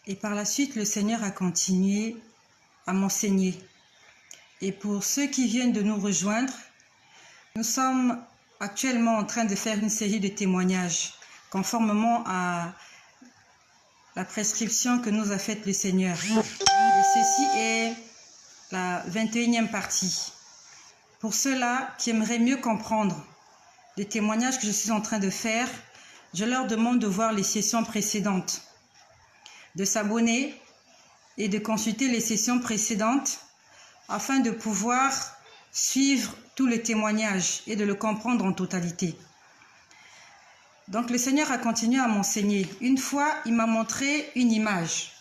Et par la suite, le Seigneur a continué à m'enseigner. Et pour ceux qui viennent de nous rejoindre, nous sommes actuellement en train de faire une série de témoignages conformément à la prescription que nous a faite le Seigneur. Et ceci est la 21e partie. Pour ceux-là qui aimeraient mieux comprendre les témoignages que je suis en train de faire, je leur demande de voir les sessions précédentes, de s'abonner et de consulter les sessions précédentes afin de pouvoir suivre tout le témoignage et de le comprendre en totalité. Donc le Seigneur a continué à m'enseigner. Une fois, il m'a montré une image.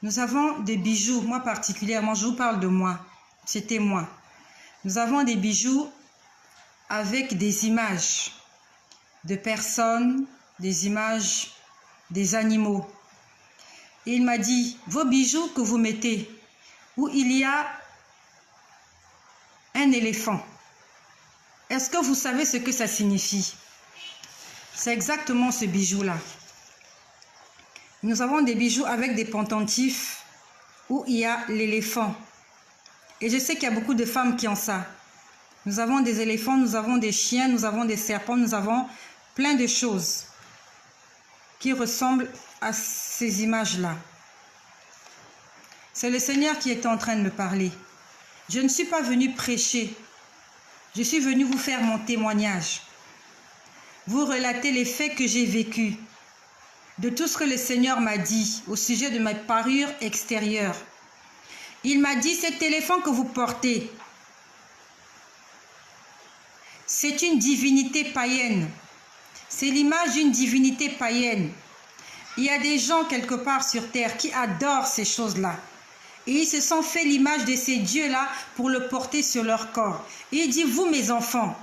Nous avons des bijoux, moi particulièrement, je vous parle de moi, c'était moi. Nous avons des bijoux avec des images de personnes, des images des animaux. Et il m'a dit, vos bijoux que vous mettez, où il y a un éléphant, est-ce que vous savez ce que ça signifie? C'est exactement ce bijou-là. Nous avons des bijoux avec des pendentifs où il y a l'éléphant. Et je sais qu'il y a beaucoup de femmes qui ont ça. Nous avons des éléphants, nous avons des chiens, nous avons des serpents, nous avons plein de choses qui ressemblent à ces images-là. C'est le Seigneur qui est en train de me parler. Je ne suis pas venue prêcher. Je suis venue vous faire mon témoignage. Vous relater les faits que j'ai vécus, de tout ce que le Seigneur m'a dit au sujet de ma parure extérieure. Il m'a dit, cet éléphant que vous portez, c'est une divinité païenne. C'est l'image d'une divinité païenne. Il y a des gens quelque part sur terre qui adorent ces choses-là. Et ils se sont fait l'image de ces dieux-là pour le porter sur leur corps. Et il dit, vous mes enfants,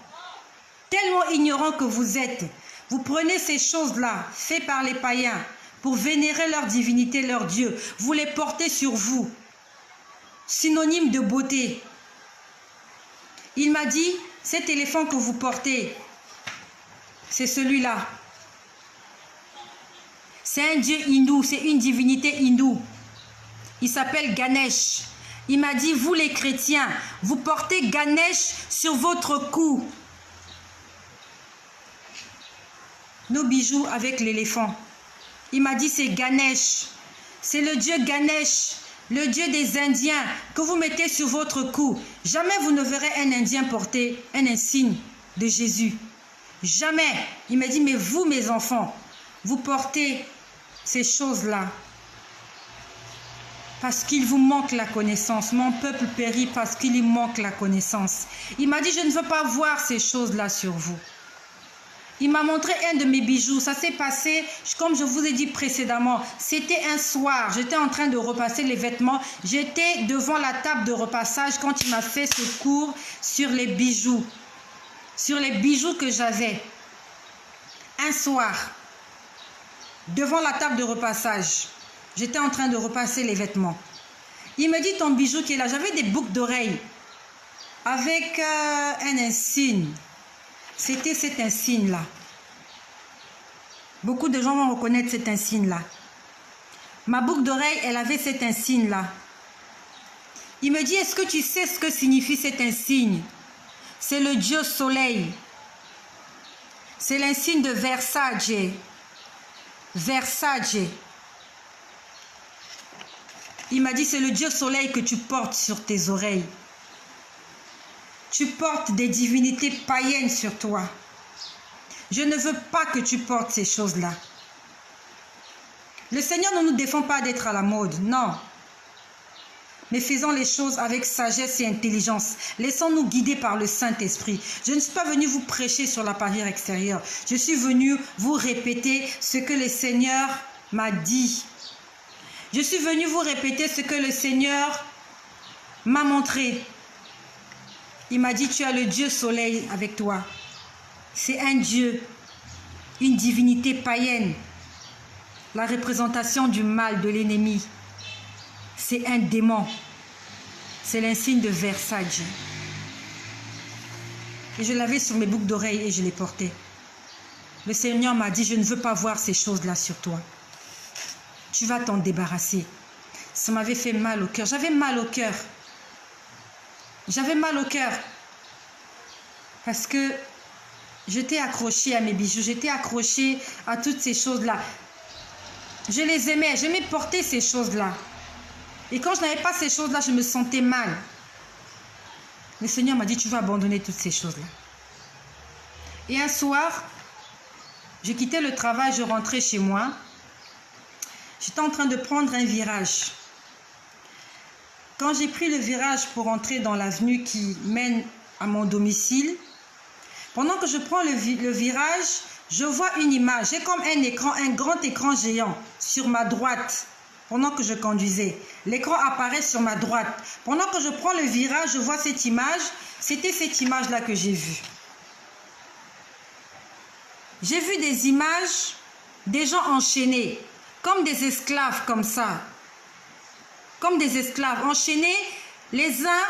tellement ignorants que vous êtes, vous prenez ces choses-là, faites par les païens, pour vénérer leur divinité, leur Dieu. Vous les portez sur vous. Synonyme de beauté. Il m'a dit, cet éléphant que vous portez, c'est celui-là. C'est un dieu hindou, c'est une divinité hindoue. Il s'appelle Ganesh. Il m'a dit, vous les chrétiens, vous portez Ganesh sur votre cou. Nos bijoux avec l'éléphant. Il m'a dit, c'est Ganesh. C'est le dieu Ganesh, le dieu des Indiens que vous mettez sur votre cou. Jamais vous ne verrez un Indien porter un insigne de Jésus. Jamais. Il m'a dit, mais vous, mes enfants, vous portez ces choses-là parce qu'il vous manque la connaissance. Mon peuple périt parce qu'il lui manque la connaissance. Il m'a dit, je ne veux pas voir ces choses-là sur vous. Il m'a montré un de mes bijoux. Ça s'est passé, comme je vous ai dit précédemment, c'était un soir. J'étais en train de repasser les vêtements. J'étais devant la table de repassage quand il m'a fait ce cours sur les bijoux. Sur les bijoux que j'avais. Un soir, devant la table de repassage, j'étais en train de repasser les vêtements. Il me dit, ton bijou qui est là, j'avais des boucles d'oreilles avec un insigne. C'était cet insigne-là. Beaucoup de gens vont reconnaître cet insigne-là. Ma boucle d'oreille, elle avait cet insigne-là. Il me dit, est-ce que tu sais ce que signifie cet insigne? C'est le dieu soleil. C'est l'insigne de Versace. Versace. Il m'a dit, c'est le dieu soleil que tu portes sur tes oreilles. Tu portes des divinités païennes sur toi. Je ne veux pas que tu portes ces choses-là. Le Seigneur ne nous défend pas d'être à la mode, non. Mais faisons les choses avec sagesse et intelligence. Laissons-nous guider par le Saint-Esprit. Je ne suis pas venu vous prêcher sur la parure extérieure. Je suis venu vous répéter ce que le Seigneur m'a dit. Je suis venu vous répéter ce que le Seigneur m'a montré. Il m'a dit, tu as le Dieu soleil avec toi. C'est un Dieu, une divinité païenne. La représentation du mal, de l'ennemi. C'est un démon. C'est l'insigne de Versace. Et je l'avais sur mes boucles d'oreilles et je les portais. Le Seigneur m'a dit, je ne veux pas voir ces choses-là sur toi. tu vas t'en débarrasser. Ça m'avait fait mal au cœur. J'avais mal au cœur. J'avais mal au cœur. Parce que j'étais accrochée à mes bijoux. J'étais accrochée à toutes ces choses-là. Je les aimais. J'aimais porter ces choses-là. Et quand je n'avais pas ces choses-là, je me sentais mal. Le Seigneur m'a dit, tu vas abandonner toutes ces choses-là. Et un soir, je quittais le travail, je rentrais chez moi. J'étais en train de prendre un virage. Quand j'ai pris le virage pour entrer dans l'avenue qui mène à mon domicile, pendant que je prends le virage, je vois une image. J'ai comme un écran, un grand écran géant sur ma droite pendant que je conduisais. L'écran apparaît sur ma droite. Pendant que je prends le virage, je vois cette image. C'était cette image-là que j'ai vue. J'ai vu des images des gens enchaînés, comme des esclaves comme ça. Comme des esclaves, enchaînés les uns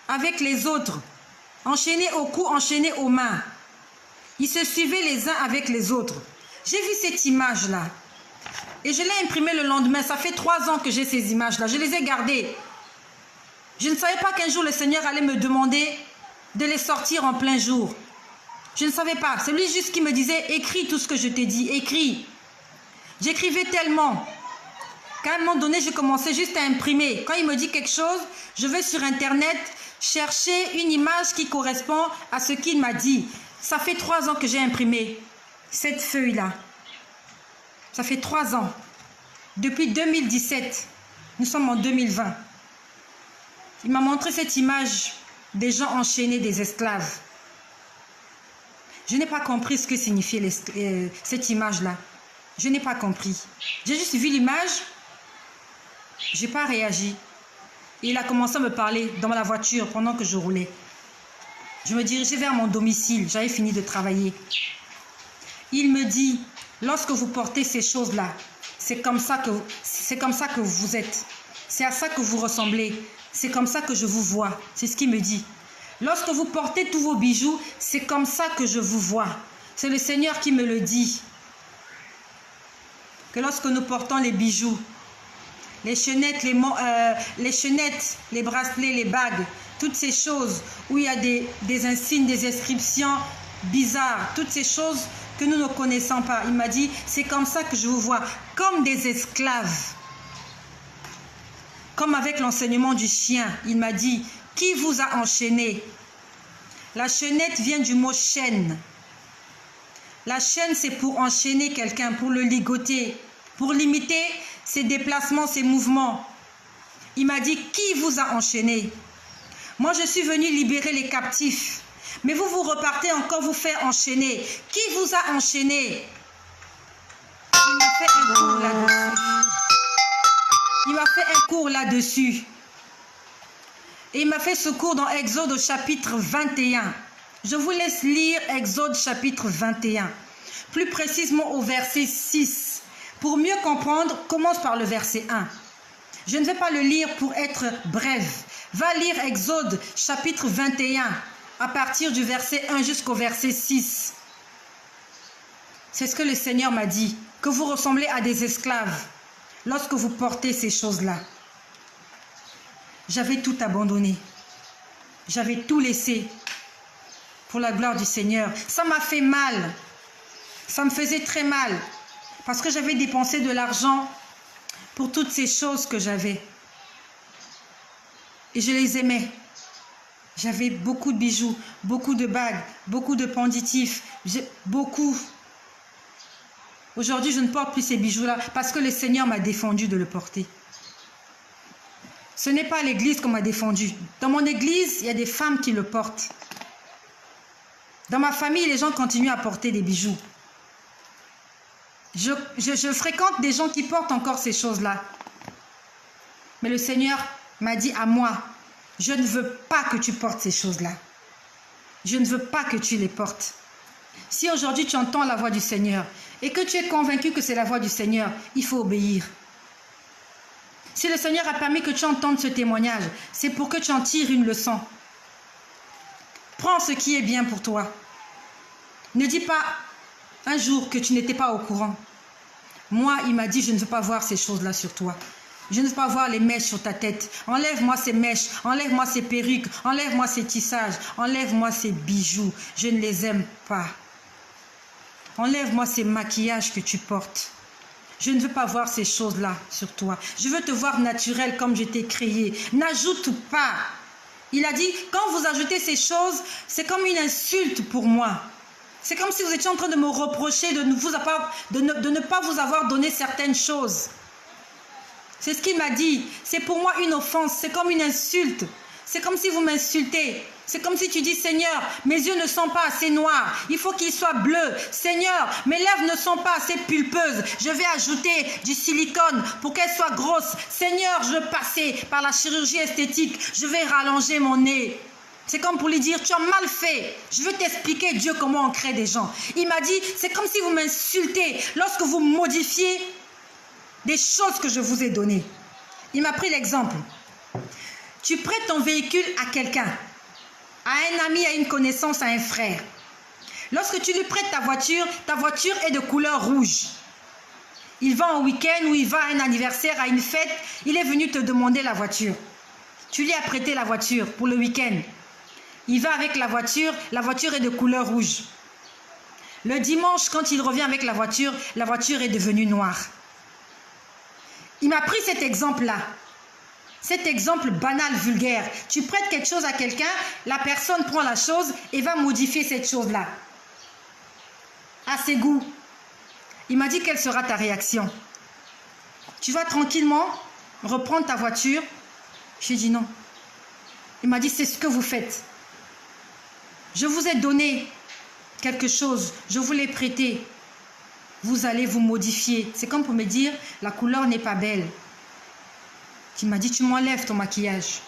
avec les autres. Enchaînés au cou, enchaînés aux mains. Ils se suivaient les uns avec les autres. J'ai vu cette image-là. Et je l'ai imprimée le lendemain. Ça fait 3 ans que j'ai ces images-là. Je les ai gardées. Je ne savais pas qu'un jour le Seigneur allait me demander de les sortir en plein jour. Je ne savais pas. C'est lui juste qui me disait, écris tout ce que je t'ai dit. Écris. J'écrivais tellement qu'à un moment donné, je commençais juste à imprimer. Quand il me dit quelque chose, je vais sur Internet chercher une image qui correspond à ce qu'il m'a dit. Ça fait 3 ans que j'ai imprimé cette feuille-là. Ça fait 3 ans. Depuis 2017. Nous sommes en 2020. Il m'a montré cette image des gens enchaînés, des esclaves. Je n'ai pas compris ce que signifiait cette image-là. Je n'ai pas compris. J'ai juste vu l'image. Je n'ai pas réagi. Et il a commencé à me parler dans la voiture pendant que je roulais. Je me dirigeais vers mon domicile. J'avais fini de travailler. Il me dit, lorsque vous portez ces choses-là, c'est comme ça que vous êtes. C'est à ça que vous ressemblez. C'est comme ça que je vous vois. C'est ce qu'il me dit. Lorsque vous portez tous vos bijoux, c'est comme ça que je vous vois. C'est le Seigneur qui me le dit. Que lorsque nous portons les bijoux, les chaînettes, les bracelets, les bagues, toutes ces choses où il y a des insignes, des inscriptions bizarres, toutes ces choses que nous ne connaissons pas. Il m'a dit, c'est comme ça que je vous vois, comme des esclaves. Comme avec l'enseignement du chien, il m'a dit, qui vous a enchaîné? La chaînette vient du mot chaîne. La chaîne, c'est pour enchaîner quelqu'un, pour le ligoter, pour limiter ses déplacements, ses mouvements. Il m'a dit, qui vous a enchaîné? Moi, je suis venu libérer les captifs. Mais vous, vous repartez encore vous faire enchaîner. Qui vous a enchaîné? Il m'a fait un cours là-dessus. Il m'a fait un cours là-dessus. Et il m'a fait ce cours dans Exode au chapitre 21. Je vous laisse lire Exode chapitre 21. Plus précisément au verset 6. Pour mieux comprendre, commence par le verset 1. Je ne vais pas le lire pour être brève. Va lire Exode chapitre 21 à partir du verset 1 jusqu'au verset 6. C'est ce que le Seigneur m'a dit, que vous ressemblez à des esclaves lorsque vous portez ces choses-là. J'avais tout abandonné. J'avais tout laissé pour la gloire du Seigneur. Ça m'a fait mal. Ça me faisait très mal parce que j'avais dépensé de l'argent pour toutes ces choses que j'avais. Et je les aimais. J'avais beaucoup de bijoux, beaucoup de bagues, beaucoup de pendentifs, beaucoup. Aujourd'hui, je ne porte plus ces bijoux-là parce que le Seigneur m'a défendu de le porter. Ce n'est pas l'église qu'on m'a défendu. Dans mon église, il y a des femmes qui le portent. Dans ma famille, les gens continuent à porter des bijoux. Je fréquente des gens qui portent encore ces choses-là. Mais le Seigneur m'a dit à moi, je ne veux pas que tu portes ces choses-là. Je ne veux pas que tu les portes. Si aujourd'hui tu entends la voix du Seigneur et que tu es convaincu que c'est la voix du Seigneur, il faut obéir. Si le Seigneur a permis que tu entendes ce témoignage, c'est pour que tu en tires une leçon. Prends ce qui est bien pour toi. Ne dis pas un jour que tu n'étais pas au courant. Moi, il m'a dit, je ne veux pas voir ces choses-là sur toi. Je ne veux pas voir les mèches sur ta tête. Enlève-moi ces mèches, enlève-moi ces perruques, enlève-moi ces tissages, enlève-moi ces bijoux. Je ne les aime pas. Enlève-moi ces maquillages que tu portes. Je ne veux pas voir ces choses-là sur toi. Je veux te voir naturel comme je t'ai créé. N'ajoute pas. Il a dit, quand vous ajoutez ces choses, c'est comme une insulte pour moi. C'est comme si vous étiez en train de me reprocher de ne pas vous avoir donné certaines choses. C'est ce qu'il m'a dit. C'est pour moi une offense. C'est comme une insulte. C'est comme si vous m'insultez. C'est comme si tu dis, Seigneur, mes yeux ne sont pas assez noirs. Il faut qu'ils soient bleus. Seigneur, mes lèvres ne sont pas assez pulpeuses. Je vais ajouter du silicone pour qu'elles soient grosses. Seigneur, je veux passer par la chirurgie esthétique. Je vais rallonger mon nez. C'est comme pour lui dire, tu as mal fait. Je veux t'expliquer, Dieu, comment on crée des gens. Il m'a dit, c'est comme si vous m'insultez lorsque vous modifiez des choses que je vous ai données. Il m'a pris l'exemple. Tu prêtes ton véhicule à quelqu'un, à un ami, à une connaissance, à un frère. Lorsque tu lui prêtes ta voiture est de couleur rouge. Il va en week-end ou il va à un anniversaire, à une fête, il est venu te demander la voiture. Tu lui as prêté la voiture pour le week-end. Il va avec la voiture est de couleur rouge. Le dimanche, quand il revient avec la voiture est devenue noire. Il m'a pris cet exemple-là. Cet exemple banal, vulgaire. Tu prêtes quelque chose à quelqu'un, la personne prend la chose et va modifier cette chose-là. À ses goûts. Il m'a dit, quelle sera ta réaction? Tu vas tranquillement reprendre ta voiture? J'ai dit non. Il m'a dit, c'est ce que vous faites. Je vous ai donné quelque chose, je vous l'ai prêté. Vous allez vous modifier. C'est comme pour me dire, la couleur n'est pas belle. Tu m'as dit, tu m'enlèves ton maquillage.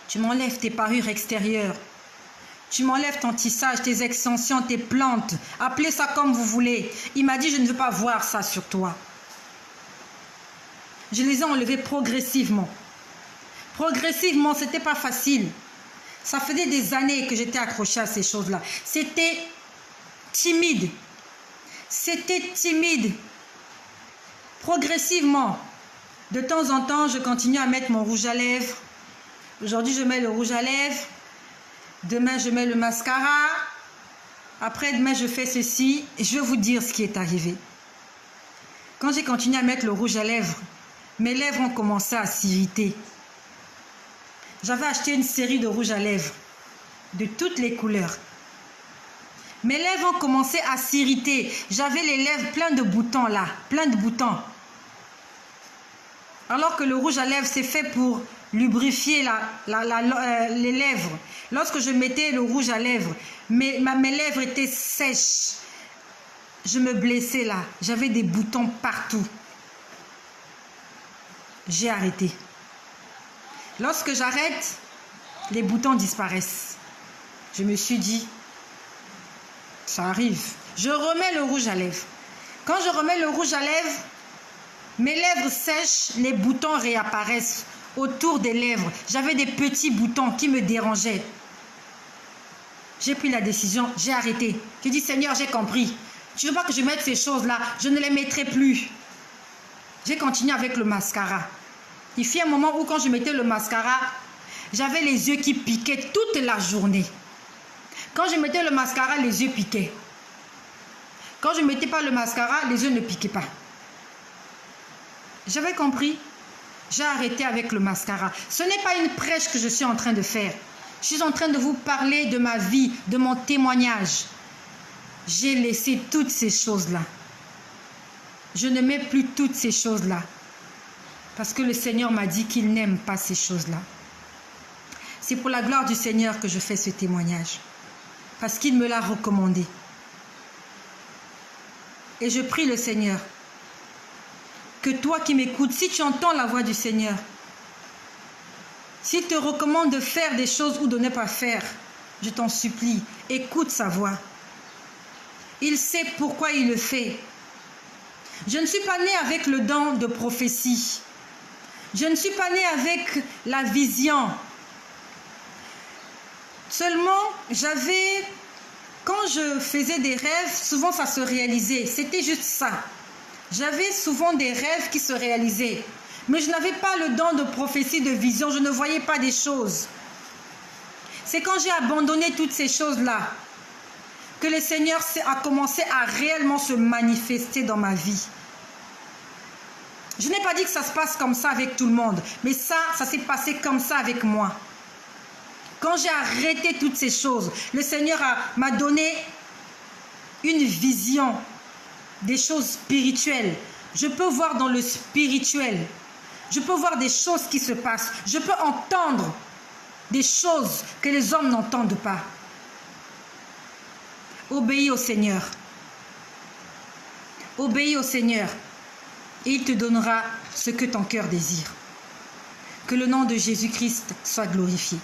Tu m'enlèves tes parures extérieures. Tu m'enlèves ton tissage, tes extensions, tes plantes. Appelez ça comme vous voulez. Il m'a dit, je ne veux pas voir ça sur toi. Je les ai enlevés progressivement. Progressivement, ce n'était pas facile. Ça faisait des années que j'étais accrochée à ces choses-là. C'était timide. C'était timide. Progressivement, de temps en temps, je continue à mettre mon rouge à lèvres. Aujourd'hui, je mets le rouge à lèvres. Demain, je mets le mascara. Après-demain, je fais ceci. Et je vais vous dire ce qui est arrivé. Quand j'ai continué à mettre le rouge à lèvres, mes lèvres ont commencé à s'irriter. J'avais acheté une série de rouges à lèvres de toutes les couleurs. Mes lèvres ont commencé à s'irriter. J'avais les lèvres pleines de boutons là, plein de boutons. Alors que le rouge à lèvres, c'est fait pour lubrifier les lèvres. Lorsque je mettais le rouge à lèvres, mes lèvres étaient sèches. Je me blessais là. J'avais des boutons partout. J'ai arrêté. Lorsque j'arrête, les boutons disparaissent. Je me suis dit, ça arrive. Je remets le rouge à lèvres. Quand je remets le rouge à lèvres, mes lèvres sèchent, les boutons réapparaissent autour des lèvres. J'avais des petits boutons qui me dérangeaient. J'ai pris la décision, j'ai arrêté. J'ai dit, Seigneur, j'ai compris. Tu ne veux pas que je mette ces choses-là, je ne les mettrai plus. J'ai continué avec le mascara. Il fit un moment où quand je mettais le mascara, j'avais les yeux qui piquaient toute la journée. Quand je mettais le mascara, les yeux piquaient. Quand je ne mettais pas le mascara, les yeux ne piquaient pas. J'avais compris. J'ai arrêté avec le mascara. Ce n'est pas une prêche que je suis en train de faire. Je suis en train de vous parler de ma vie, de mon témoignage. J'ai laissé toutes ces choses-là. Je ne mets plus toutes ces choses-là. Parce que le Seigneur m'a dit qu'il n'aime pas ces choses-là. C'est pour la gloire du Seigneur que je fais ce témoignage. Parce qu'il me l'a recommandé. Et je prie le Seigneur que toi qui m'écoutes, si tu entends la voix du Seigneur, s'il te recommande de faire des choses ou de ne pas faire, je t'en supplie, écoute sa voix. Il sait pourquoi il le fait. Je ne suis pas née avec le don de prophétie. Je ne suis pas née avec la vision. Seulement, quand je faisais des rêves, souvent ça se réalisait. C'était juste ça. J'avais souvent des rêves qui se réalisaient, mais je n'avais pas le don de prophétie, de vision, je ne voyais pas des choses. C'est quand j'ai abandonné toutes ces choses-là que le Seigneur a commencé à réellement se manifester dans ma vie. Je n'ai pas dit que ça se passe comme ça avec tout le monde, mais ça s'est passé comme ça avec moi. Quand j'ai arrêté toutes ces choses, le Seigneur m'a donné une vision des choses spirituelles. Je peux voir dans le spirituel. Je peux voir des choses qui se passent. Je peux entendre des choses que les hommes n'entendent pas. Obéis au Seigneur. Obéis au Seigneur. Et il te donnera ce que ton cœur désire. Que le nom de Jésus-Christ soit glorifié.